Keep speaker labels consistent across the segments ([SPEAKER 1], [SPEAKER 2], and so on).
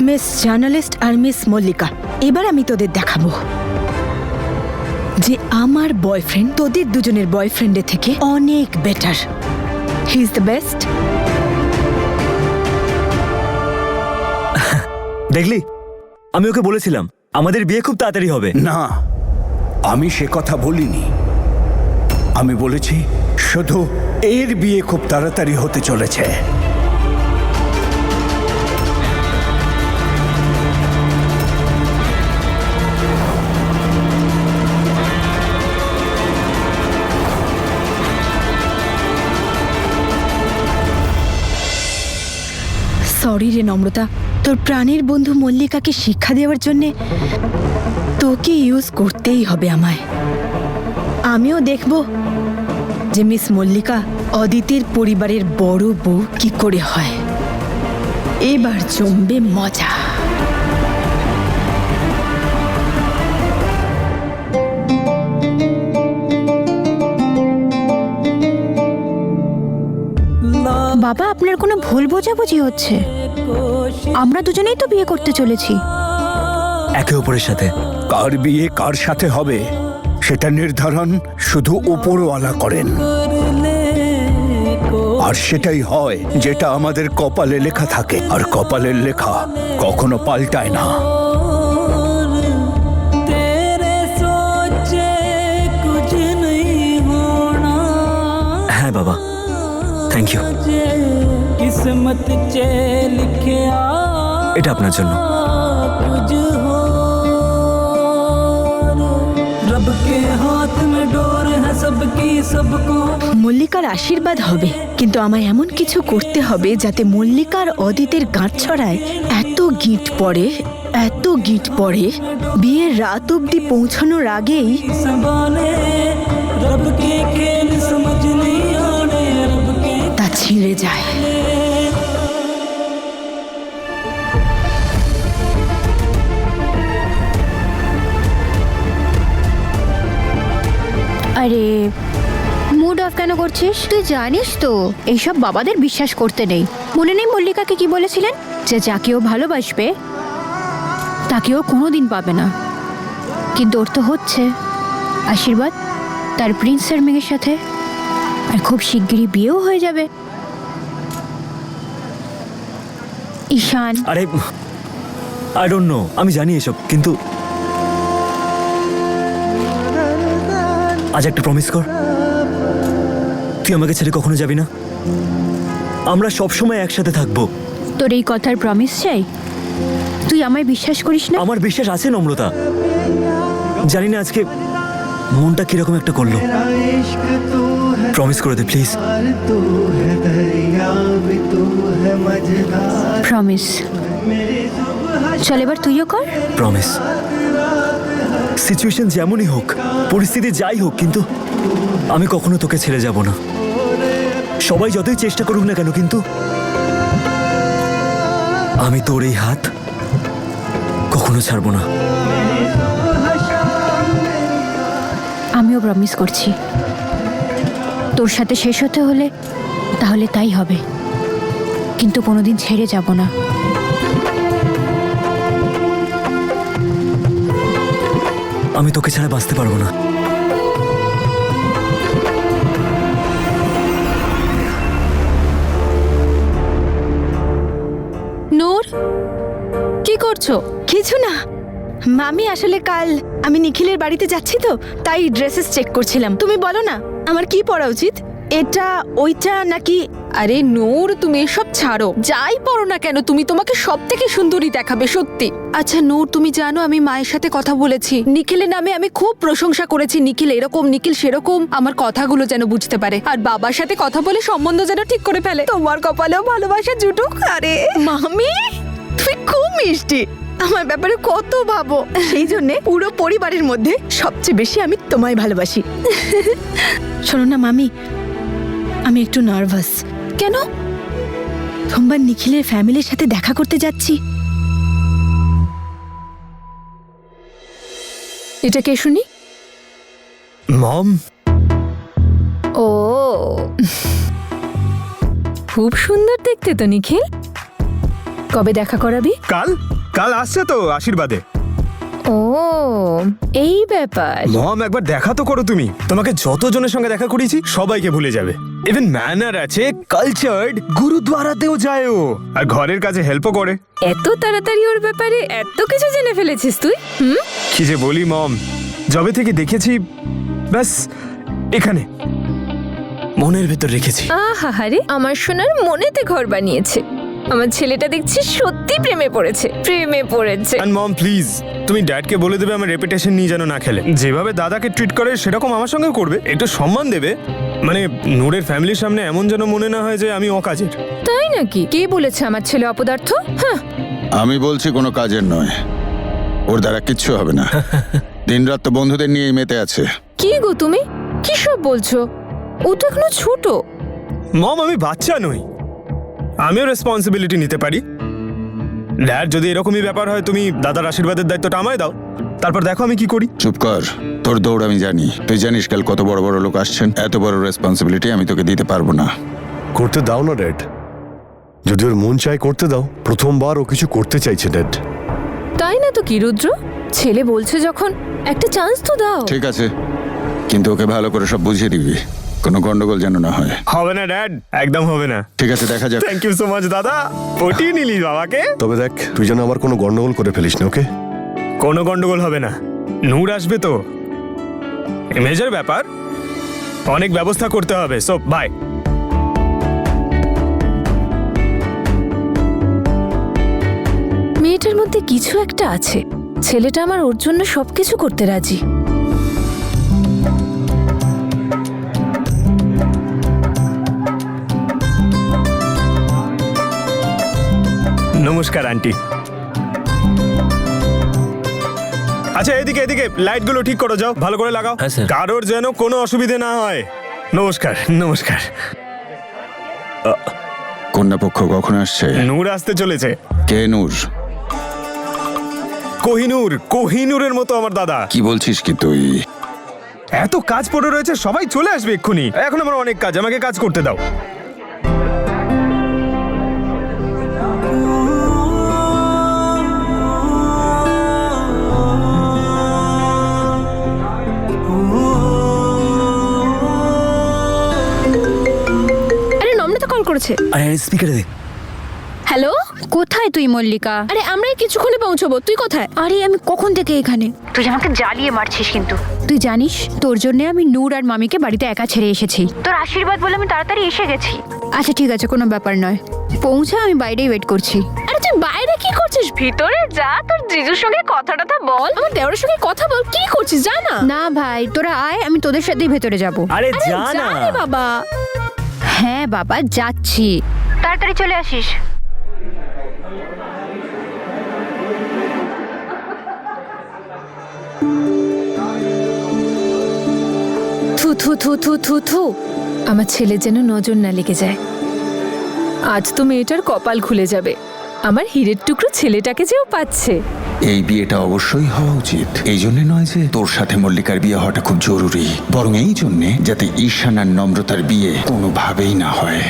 [SPEAKER 1] Miss journalist আর miss Mallika, এবার আমি তোদের দেখাবো যে আমার বয়ফ্রেন্ড তোদের দুজনের বয়ফ্রেন্ডের থেকে অনেক better. He is the best.
[SPEAKER 2] দেখলি, আমি ওকে বলেছিলাম আমাদের বিয়ে খুব তাড়াতাড়ি হবে।
[SPEAKER 3] না, আমি সে কথা বলিনি। আমি বলেছি শুধু এর বিয়ে খুব তাড়াতাড়ি হতে চলেছে।
[SPEAKER 1] সরি রে নম্রতা, তোর প্রাণের বন্ধু মল্লিকাকে শিক্ষা দেওয়ার জন্যে তোকে ইউজ করতেই হবে আমায়। আমিও দেখব যে মিস মল্লিকা অদিতির পরিবারের বড় বউ কি করে হয়। এবার জমবে মজা।
[SPEAKER 4] বাবা, আপনার কোনো ভুল বোঝাবুঝি হচ্ছে। আমরা দুজনেই তো বিয়ে করতে চলেছি।
[SPEAKER 2] একে অপরের সাথে।
[SPEAKER 3] কার বিয়ে কার সাথে হবে সেটা নির্ধারণ শুধু উপরওয়ালা করেন, আর সেটাই হয় যেটা আমাদের কপালে লেখা থাকে, আর কপালের লেখা কখনো পাল্টায় না।
[SPEAKER 2] হ্যাঁ বাবা, থ্যাংক ইউ।
[SPEAKER 5] किस्मत चे लिखिया
[SPEAKER 2] এটা আপনার জন্য।
[SPEAKER 5] कुछ हो रब के हाथ में डोर है सबकी सबको।
[SPEAKER 1] মল্লিকার আশীর্বাদ হবে, কিন্তু আমায় এমন কিছু করতে হবে যাতে মল্লিকার অদিতের গাঁট ছড়ায় এত গিঁট পড়ে, এত গিঁট পড়ে, বিয়ের রাত অবধি পৌঁছানোর আগেই
[SPEAKER 5] संभाले रब के खेल समझ नहीं आने रब के
[SPEAKER 1] তা ছিঁড়ে যায়।
[SPEAKER 4] আরে মুড অফ কেন করছিস? তুই জানিস তো এইসব বাবাদের বিশ্বাস করতে নেই। মনে নেই মল্লিকাকে কি বলেছিলেন, যে যাকেও ভালোবাসবে তাকেও কোনোদিন পাবে না। কিন্তু ওর তো হচ্ছে আশীর্বাদ তার প্রিন্সের মেয়ের সাথে, আর খুব শিগগিরই বিয়েও হয়ে যাবে। ঈশান,
[SPEAKER 2] আরে আই ডোন্ট নো, আমি জানি এসব, কিন্তু আজ একটা প্রমিস কর, তুই আমাকে ছেড়ে কখনো যাবি না। আমরা সব সময় একসাথে থাকবো।
[SPEAKER 4] তোর এই কথার প্রমিস চাই? তুই আমায় বিশ্বাস করিস না?
[SPEAKER 2] আমার বিশ্বাস আছে নম্রতা। জানি না আজকে মনটা কিরকম একটা করলো। প্রমিস করে দে প্লিজ।
[SPEAKER 4] প্রমিস। চল এবার তুইও কর।
[SPEAKER 2] প্রমিস। সিচুয়েশন যেমনই হোক, পরিস্থিতি যাই হোক, কিন্তু আমি কখনো তোকে ছেড়ে যাব না। সবাই যতই চেষ্টা করুক না কেন, কিন্তু আমি তোর এই হাত কখনো ছাড়বো না।
[SPEAKER 4] আমিও প্রমিস করছি, তোর সাথে শেষ হতে হলে তাহলে তাই হবে, কিন্তু কোনোদিন ছেড়ে যাব না।
[SPEAKER 2] আমি তোকে ছাড়া বাঁচতে পারবো না।
[SPEAKER 1] নূর, কি করছো? কিছু না মামি, আসলে কাল আমি নিখিলের বাড়িতে যাচ্ছি তো, তাই ড্রেসেস চেক করছিলাম। তুমি বলো না আমার কি পরা উচিত, এটা ওইটা নাকি?
[SPEAKER 6] আরে নূর, তুমি এসব ছাড়ো। যাই পড়ো না কেন, তুমি তোমাকে সব থেকে সুন্দরী দেখাবে, সত্যি। আচ্ছা নূর, তুমি জানো আমি মায়ের সাথে কথা বলেছি। নিখিলের নামে আমি খুব প্রশংসা করেছি। নিখিল এরকম, নিখিল সেরকম, আমার কথাগুলো যেন বুঝতে পারে, আর বাবার সাথে কথা বলে সম্বন্ধ যেন ঠিক করে ফেলে। তোমার কপালেও ভালোবাসা জুটুক। আরে
[SPEAKER 1] মামি, তুমি খুব মিষ্টি, আমার ব্যাপারে কত ভাবো, সেই জন্য পুরো পরিবারের মধ্যে সবচেয়ে বেশি আমি তোমায় ভালোবাসি। শোনো না মামি, আমি একটু নার্ভাস।
[SPEAKER 6] কেন?
[SPEAKER 1] সোমবার নিখিলের ফ্যামিলির সাথে দেখা করতে যাচ্ছি।
[SPEAKER 6] এটা কে শুনি?
[SPEAKER 2] মম।
[SPEAKER 6] ও খুব সুন্দর দেখতে তো নিখিল। কবে দেখা করাবি?
[SPEAKER 7] কাল কাল আসছে তো আশীর্বাদে।
[SPEAKER 6] ও এই ব্যাপার।
[SPEAKER 7] মম একবার দেখা তো করো তুমি। তোমাকে যতজনের সঙ্গে দেখা করিয়েছি সবাইকে ভুলে যাবে। ইভেন ম্যানার আছে, কালচার্ড, গুরুদ্বারাতেও যায় ও, আর ঘরের কাজে হেল্পও করে।
[SPEAKER 6] এত তাড়াতাড়ি ওর ব্যাপারে এত কিছু জেনে ফেলেছিস তুই?
[SPEAKER 7] কি যে বলি মম, যবে থেকে দেখেছি ব্যাস এখানে মনের ভেতর রেখেছি।
[SPEAKER 6] আহারে, আমার সোনার মনেতে ঘর বানিয়েছে। আমার ছেলেটা দেখছি সত্যি প্রেমে পড়েছে, প্রেমে পড়েছে।
[SPEAKER 7] And মম প্লিজ, তুমি ড্যাডকে বলে দেবে আমার রেপুটেশন নিয়ে যেন না খেলে। যেভাবে দাদাকে ট্রিট করে সেরকম আমার সঙ্গেও করবে, একটু সম্মান দেবে। মানে নূরের ফ্যামিলির সামনে এমন যেন মনে না হয় যে আমি অকাজের।
[SPEAKER 6] তাই নাকি? কে বলেছে আমার ছেলে অপদার্থ? হ্যাঁ,
[SPEAKER 8] আমি বলছি কোনো কাজের নয়, ওর দ্বারা কিচ্ছু হবে না। দিনরাত তো বন্ধুদের নিয়ে মেতে আছে।
[SPEAKER 6] কি গো তুমি কি সব বলছো? ও তো এখনো ছোট।
[SPEAKER 7] মম আমি বাচ্চা নই, আমিও রেসপন্সিবিলিটি নিতে পারি। ড্যাড যদি এরকমই ব্যাপার হয়, তুমি দাদার আশীর্বাদের দায়িত্বটা আমায় দাও, তারপর দেখো আমি কি করি।
[SPEAKER 8] চুপ কর, তোর দৌড় আমি জানি। তুই জানিস কাল কত বড় বড় লোক আসছেন। এত বড় রেসপন্সিবিলিটি আমি তোকে দিতে পারবো না।
[SPEAKER 9] করতে দাও না ড্যাড, যদি ওর মন চায় করতে দাও। প্রথমবার ও কিছু করতে চাইছে ড্যাড।
[SPEAKER 6] তাই না তো কি রুদ্র, ছেলে বলছে যখন একটা চান্স তো দাও।
[SPEAKER 8] ঠিক আছে, কিন্তু ওকে ভালো করে সব বুঝিয়ে দিবি, কোনো গন্ডগোল যেন না হয়।
[SPEAKER 7] হবে না ড্যাড, একদম হবে না।
[SPEAKER 8] ঠিক আছে, দেখা যাক।
[SPEAKER 7] থ্যাংক ইউ সো মাচ দাদা, পটিয়ে নিলি বাবাকে।
[SPEAKER 9] তবে দেখ, তুই যেন আবার কোনো গন্ডগোল করে ফেলিস না, ওকে?
[SPEAKER 7] কোনো গন্ডগোল হবে না, নূর আসবে তো, মেজর ব্যাপার, অনেক ব্যবস্থা করতে হবে। So bye.
[SPEAKER 6] মেয়েটার মধ্যে কিছু একটা আছে। ছেলেটা আমার ওর জন্য সবকিছু করতে রাজি।
[SPEAKER 7] নমস্কার আন্টি। আচ্ছা এদিকে এদিকে, লাইটগুলো ঠিক করো, যাও ভালো করে লাগাও,
[SPEAKER 2] হ্যাঁ, স্যার।
[SPEAKER 7] কারোর যেন কোনো অসুবিধে না হয়। নমস্কার নমস্কার।
[SPEAKER 8] কন্যাপক্ষ কখন আসছে?
[SPEAKER 7] নূর আসতে চলেছে।
[SPEAKER 8] কে নূর?
[SPEAKER 7] কোহিনূর, কোহিনূরের মতো আমার দাদা।
[SPEAKER 8] কি বলছিস কি তুই?
[SPEAKER 7] এত কাজ পড়ে রয়েছে, সবাই চলে আসবে এক্ষুনি। এখন আমার অনেক কাজ, আমাকে কাজ করতে দাও।
[SPEAKER 6] আরে নম্রতা কল করেছে।
[SPEAKER 2] আরে স্পিকারে দে।
[SPEAKER 4] হ্যালো, কোথায় তুই মল্লিকা?
[SPEAKER 6] আরে আমরা এই কিছুক্ষণে পৌঁছবো, তুই কোথায়?
[SPEAKER 4] আরে আমি কখন থেকে এখানে? তুই আমাকে জ্বালিয়ে মারছিস কিন্তু। তুই জানিস তোর জন্য আমি নূর আর মামিকে বাড়িতে একা ছেড়ে এসেছি। তোর আশীর্বাদ বলে আমি তাড়াতাড়ি এসে গেছি। আচ্ছা ঠিক আছে, কোনো ব্যাপার নয়, পৌঁছা, আমি বাইরেই ওয়েট করছি।
[SPEAKER 6] আরে তুই বাইরে কি করছিস? ভিতরে যা, তোর জিজুর সঙ্গে কথাটা বল, আমার দেওরের সঙ্গে কথা বল। কি করছিস যা না।
[SPEAKER 4] না ভাই, তোরা আয়, আমি তোদের সাথেই ভেতরে যাব।
[SPEAKER 2] আরে যা
[SPEAKER 6] যা
[SPEAKER 2] না।
[SPEAKER 6] রে বাবা।
[SPEAKER 4] হ্যাঁ বাবা, যাচ্ছি, তাড়াতাড়ি চলে আসিস।
[SPEAKER 6] থু থু থু থু থু থু, আমার ছেলে যেন নজর না লেগে যায়। আজ তো মেয়েটার কপাল খুলে যাবে, আমার হীরের টুকরো ছেলেটাকে যেও পাচ্ছে।
[SPEAKER 8] এই বিয়েটা অবশ্যই হওয়া উচিত। এই জন্য নয় যে তোর সাথে মল্লিকার বিয়ে হওয়াটা খুব জরুরি, বরং এই জন্যে যাতে ঈশান আর নম্রতার বিয়ে কোনোভাবেই না হয়।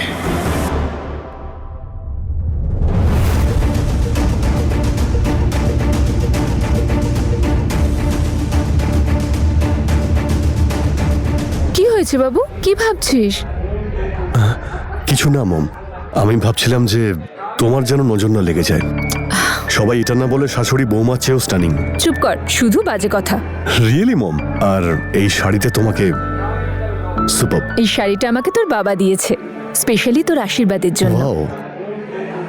[SPEAKER 6] কি হয়েছে বাবু, কি ভাবছিস?
[SPEAKER 9] কিছু না মম, আমি ভাবছিলাম যে তোমার যেন নজর না লেগে যায়। সবাই এটা না বলে শাশুড়ি বৌমার চেয়েও স্টানিং।
[SPEAKER 6] চুপ কর, শুধু বাজে কথা।
[SPEAKER 9] রিয়েলি মম, আর এই শাড়িতে তোমাকে সুপার।
[SPEAKER 6] এই শাড়িটা আমাকে তোর বাবা দিয়েছে, স্পেশালি তোর আশীর্বাদের জন্য।
[SPEAKER 9] ওয়াও,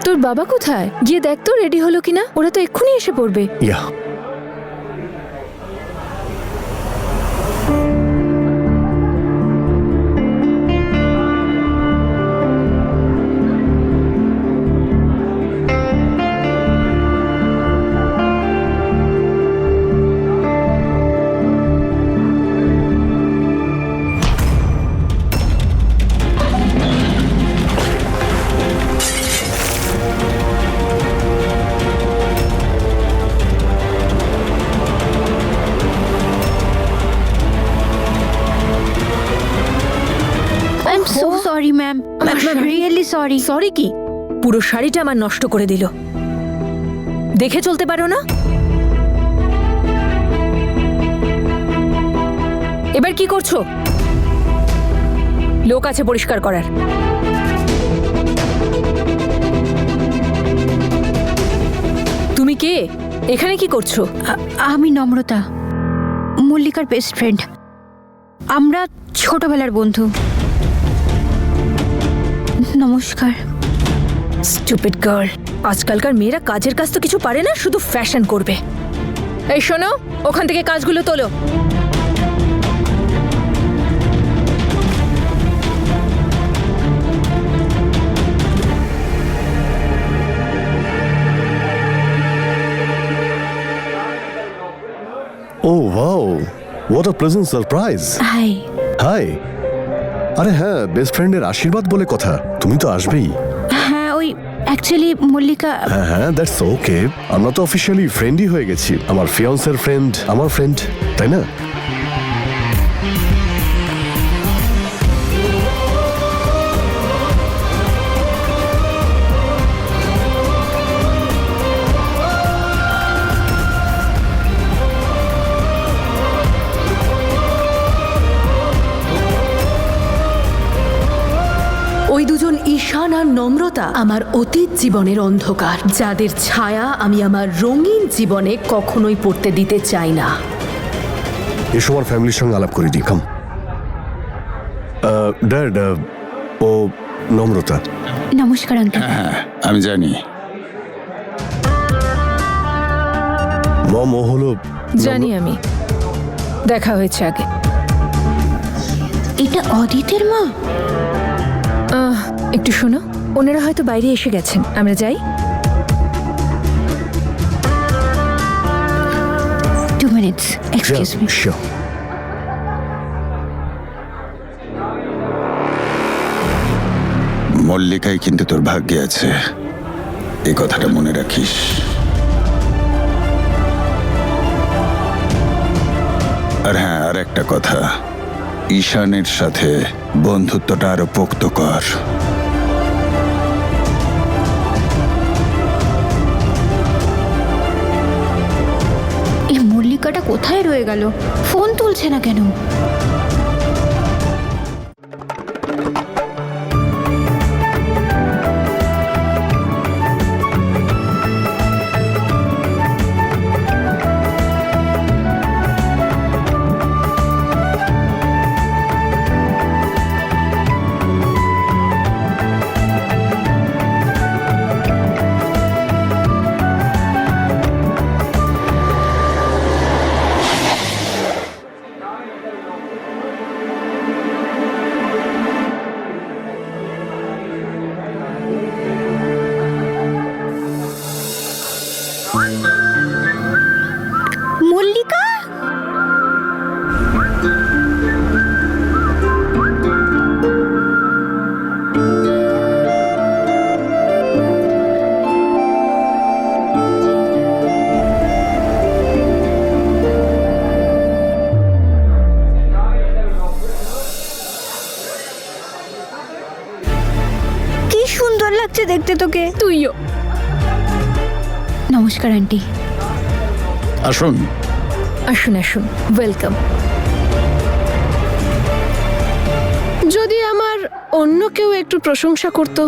[SPEAKER 6] তোর বাবা কোথায়? গিয়ে দেখ তো রেডি হলো কিনা, ওরা তো এক্ষুনি এসে পড়বে।
[SPEAKER 9] Yeah.
[SPEAKER 4] So sorry ma'am, really sorry.
[SPEAKER 6] Sorry কি? পুরো শাড়িটা আমার নষ্ট করে দিল।
[SPEAKER 1] দেখে চলতে পারো না? এবার কি করছো? লোক আছে পরিষ্কার করার। তুমি কে? এখানে কি করছো?
[SPEAKER 4] আমি নম্রতা, মল্লিকার বেস্ট ফ্রেন্ড। আমরা ছোটবেলার বন্ধু। নমস্কার।
[SPEAKER 1] Stupid girl. আজকালকার মেয়েরা কাজের কাজ তো কিছু পারে না, শুধু ফ্যাশন করবে। এই শোনো, ওখান থেকে কাজগুলো তোলো।
[SPEAKER 9] Oh wow, what a pleasant surprise.
[SPEAKER 4] Hi.
[SPEAKER 9] Hi. আরে হ্যাঁ, বেস্ট ফ্রেন্ডের আশীর্বাদ বলে কথা, তুমি তো আসবেই।
[SPEAKER 4] হ্যাঁ, ওই অ্যাকচুয়ালি মল্লিকা।
[SPEAKER 9] হ্যাঁ হ্যাঁ, দ্যাটস ওকে। আমরা তো অফিসিয়ালি ফ্রেন্ডই হয়ে গেছি। আমার ফিয়ান্সের ফ্রেন্ড আমার ফ্রেন্ড, তাই না?
[SPEAKER 10] ওই দুজন ঈশান আর নম্রতা আমার অতীত জীবনের অন্ধকার, যাদের ছায়া আমি আমার রঙিন জীবনে কখনোই পড়তে দিতে চাই না।
[SPEAKER 9] এসো আমার ফ্যামিলির সঙ্গে আলাপ করে দিই, কাম। ড্যাড, ও নম্রতা।
[SPEAKER 4] নমস্কার আঙ্কেল।
[SPEAKER 8] হ্যাঁ, আমি জানি।
[SPEAKER 9] মম, ও হলো
[SPEAKER 1] জানি আমি, দেখা হয়েছে আগে।
[SPEAKER 4] এটা অদিতের মা?
[SPEAKER 1] একটু শোনো, ওনারা হয়তো বাইরে এসে গেছেন, আমরা যাই।
[SPEAKER 4] 2 minutes, excuse me.
[SPEAKER 9] Sure.
[SPEAKER 8] মল্লিকাই কিন্তু তোর ভাগ্যে আছে, এই কথাটা মনে রাখিস। আর হ্যাঁ, আর একটা কথা, ঈশানের সাথে বন্ধুত্বটা আরো পোক্ত কর।
[SPEAKER 4] এই মল্লিকাটা কোথায় রয়ে গেল? ফোন তুলছে না কেন? মল্লিকা? কি সুন্দর লাগছে দেখতে তোকে।
[SPEAKER 1] তুইও।
[SPEAKER 4] নমস্কার আন্টি।
[SPEAKER 8] আসুন।
[SPEAKER 1] আসুন আসুন, ওয়েলকাম।
[SPEAKER 6] যদি আমার অন্য কেউ একটু প্রশংসা করতো।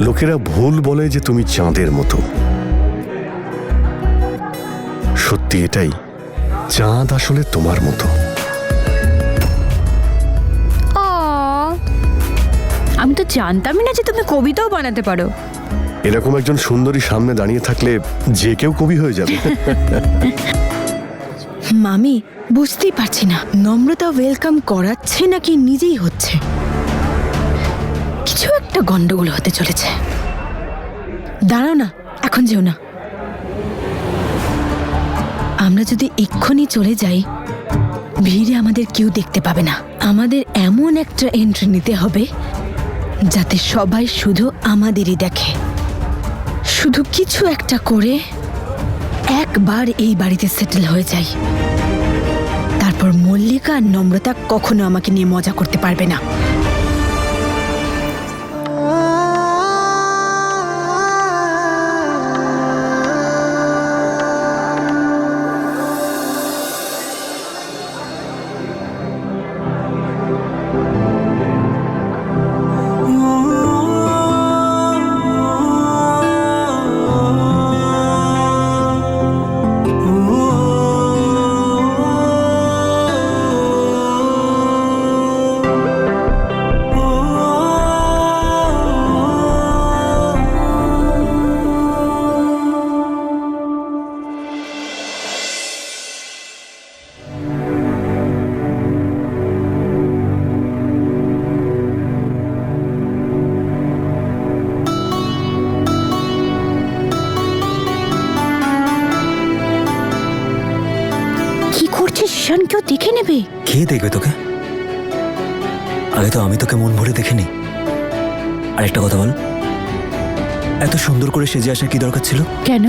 [SPEAKER 9] লোকেরা ভুল বলে যে তুমি চাঁদের মতো। সত্যি এটাই, চাঁদ আসলে তোমার মতো।
[SPEAKER 4] আমি তো জানতামই না যে তুমি কবিতাও বানাতে পারো।
[SPEAKER 9] এরকম একজন সুন্দরী সামনে দাঁড়িয়ে থাকলে যে কেউ কবি হয়ে যাবে।
[SPEAKER 1] মামি, বুঝতেই পারছি না নম্রতা ওয়েলকাম করাচ্ছে নাকি নিজেই হচ্ছে। কিছু একটা গন্ডগোল হতে চলেছে। দাঁড়াও না, এখন যেও না। আমরা যদি এক্ষুনি চলে যাই, ভিড়ে আমাদের কেউ দেখতে পাবে না। আমাদের এমন একটা এন্ট্রি নিতে হবে যাতে সবাই শুধু আমাদেরই দেখে। শুধু কিছু একটা করে একবার এই বাড়িতে সেটেল হয়ে যাই, তারপর মল্লিকা আর নম্রতা কখনো আমাকে নিয়ে মজা করতে পারবে না।
[SPEAKER 2] কে দেখবে তোকে? আগে তো আমি তোকে মন ভরে দেখিনি। আর একটা কথা বল, এত সুন্দর করে সেজে আসার কি দরকার ছিল?
[SPEAKER 4] কেন,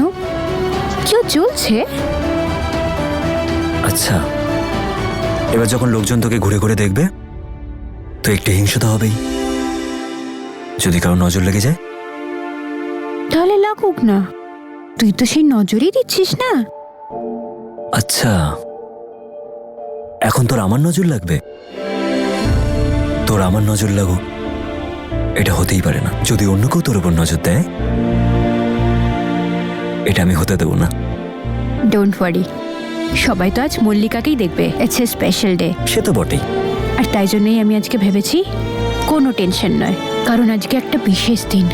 [SPEAKER 4] কেউ চলছে?
[SPEAKER 2] আচ্ছা, এবার যখন লোকজন তোকে ঘুরে ঘুরে দেখবে তো একটু হিংসা তো হবেই। যদি কারো নজর লেগে যায়?
[SPEAKER 4] তাহলে লাগুক না, তুই তো সেই নজরই দিচ্ছিস না।
[SPEAKER 2] আচ্ছা, এখন তোর আমার নজর লাগবে? তোর আমার নজর লাগুক এটা হতেই পারে না। যদি অন্য কেউ তোর উপর নজর দেয়, এটা আমি হতে দেবো না।
[SPEAKER 4] ডোন্ট ওয়ারি, সবাই তো আজ মল্লিকাকেই দেখবে। It's a special day.
[SPEAKER 2] সে তো বটেই।
[SPEAKER 4] আর তাই জন্যই আমি আজকে ভেবেছি কোনো টেনশন নয়, কারণ আজকে একটা বিশেষ দিন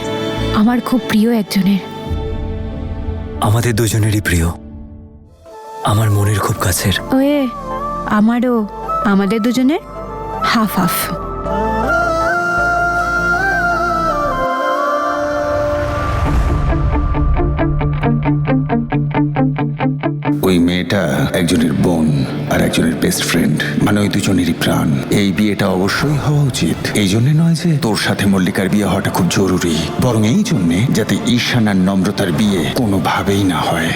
[SPEAKER 4] আমার খুব প্রিয় একজনের।
[SPEAKER 2] আমাদের দুজনেরই প্রিয়, আমার মনের খুব কাছের।
[SPEAKER 4] ওয়ে, আমারও, আমাদের দুজনের হাফ হাফ।
[SPEAKER 8] ওই মেয়েটা একজনের বোন আর একজনের বেস্ট ফ্রেন্ড, মানে ওই দুজনেরই প্রাণ। এই বিয়েটা অবশ্যই হওয়া উচিত। এই জন্য নয় যে তোর সাথে মল্লিকার বিয়ে হওয়াটা খুব জরুরি, বরং এই জন্যে যাতে ঈশান আর নম্রতার বিয়ে কোনোভাবেই না হয়।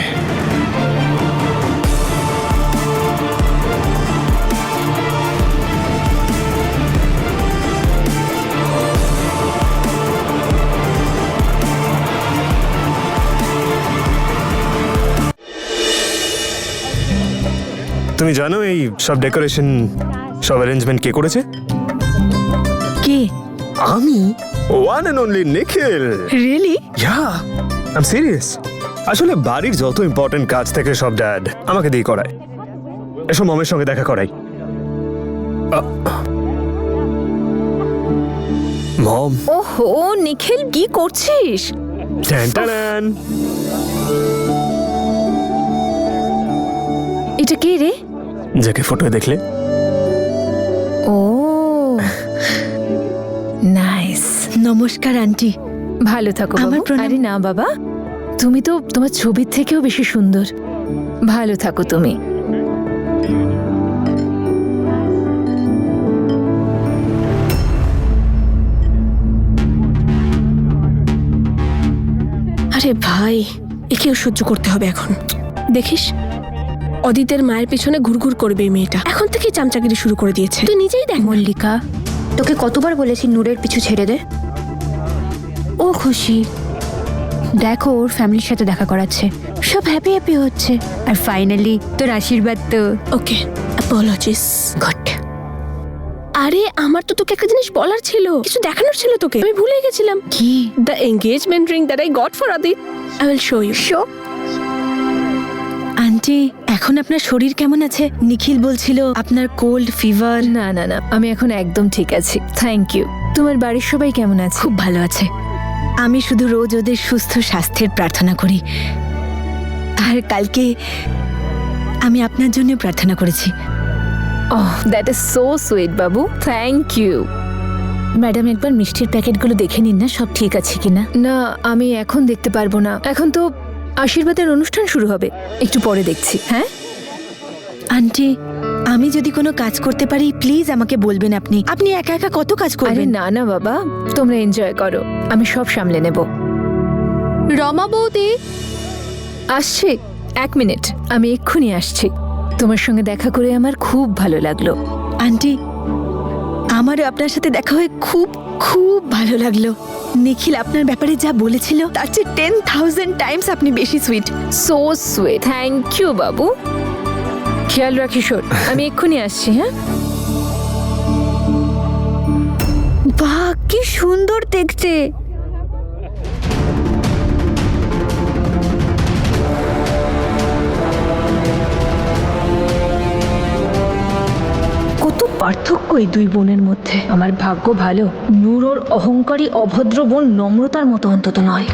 [SPEAKER 7] তুমি জানো এই সব ডেকোরেশন, সব অ্যারেঞ্জমেন্ট কে করেছে?
[SPEAKER 1] কে?
[SPEAKER 7] আমি, one and only Nikhil.
[SPEAKER 1] Really?
[SPEAKER 7] Yeah, I am serious. আসলে বাড়ির যত ইম্পর্টেন্ট কাজ থেকে সব ড্যাড আমাকে দিয়ে করায়। এসব মমের সঙ্গে দেখা করাই। মম।
[SPEAKER 1] ওহো নিখিল, কি করছিস?
[SPEAKER 7] টান।
[SPEAKER 1] এটা কে রে?
[SPEAKER 7] যাকে ফটো দেখলে।
[SPEAKER 1] ও নাইস। নমস্কার আন্টি।
[SPEAKER 6] ভালো থাকো
[SPEAKER 1] আমার
[SPEAKER 6] বাবু।
[SPEAKER 1] প্রণাম।
[SPEAKER 6] আরে না বাবা, তুমি তো তোমার ছবির থেকেও বেশি সুন্দর। ভালো থাকো তুমি।
[SPEAKER 11] আরে ভাই, একেও সহ্য করতে হবে এখন। দেখিস, অদিতের মায়ের পেছনে ঘুরঘুর করবে এই মেয়েটা। এখন থেকে চামচাগিরি শুরু করে দিয়েছে। তুই নিজেই দেখ।
[SPEAKER 4] মল্লিকা, তোকে কতবার বলেছি নূরের পিছু ছেড়ে দে। ও খুশি, দেখো ওর ফ্যামিলির সাথে দেখা করাচ্ছে, সব হ্যাপি হ্যাপি হচ্ছে। আর ফাইনালি তোর আশীর্বাদ তো।
[SPEAKER 11] ওকে, অ্যাপোলজিস।
[SPEAKER 4] ঘট।
[SPEAKER 11] আরে আমার তো তোকে একটা জিনিস বলার ছিল, কিছু দেখানোর ছিল তোকে, আমি ভুলে গেছিলাম।
[SPEAKER 4] কি?
[SPEAKER 11] The engagement ring that I got for Adit. I will show you.
[SPEAKER 4] Show.
[SPEAKER 1] Aunty, এখন আপনার শরীর কেমন আছে? নিখিল বলছিল আপনার কোল্ড ফিভার।
[SPEAKER 6] না না না, আমি এখন একদম ঠিক আছি, থ্যাংক ইউ। তোমার বাড়ির সবাই কেমন আছে?
[SPEAKER 1] খুব ভালো আছে। আমি শুধু রোজ ওদের সুস্থ স্বাস্থ্যের প্রার্থনা করি। আর কালকে আমি আপনার জন্য প্রার্থনা করেছি।
[SPEAKER 6] ওহ, that is so sweet Babu, thank you. Madam, একবার মিষ্টির প্যাকেটগুলো দেখে নিন না, সব ঠিক আছে কিনা। না, আমি এখন দেখতে পারবো না, এখন তো আশীর্বাদের অনুষ্ঠান শুরু হবে, একটু পরে দেখছি। হ্যাঁ
[SPEAKER 1] আন্টি, আমি যদি কোনো কাজ করতে পারি প্লিজ আমাকে বলবেন। আপনি আপনি একা একা কত কাজ
[SPEAKER 6] আরে
[SPEAKER 1] করবেন?
[SPEAKER 6] না না বাবা, তোমরা এনজয় করো, আমি সব সামলে নেব। রমা বৌদি আসছে, 1 মিনিট, আমি এক্ষুনি আসছি। তোমার সঙ্গে দেখা করে আমার খুব ভালো লাগলো।
[SPEAKER 1] আন্টি, আমারও আপনার সাথে দেখা হয়ে খুব খুব ভালো লাগলো। নিখিল আপনার ব্যাপারে যা বলেছিল তার চেয়ে 10,000 টাইমস আপনি বেশি sweet.
[SPEAKER 6] So sweet, thank you বাবু। খেয়াল রাখিস ওর, আমি এক্ষুনি আসছি। হ্যাঁ,
[SPEAKER 4] বাহ, কি সুন্দর দেখতে।
[SPEAKER 10] কত পার্থক্য এই দুই বোনের মধ্যে। আমার ভাগ্য ভালো, নূর ওর অহংকারী অভদ্র বোন নম্রতার মতো অন্তত নয়।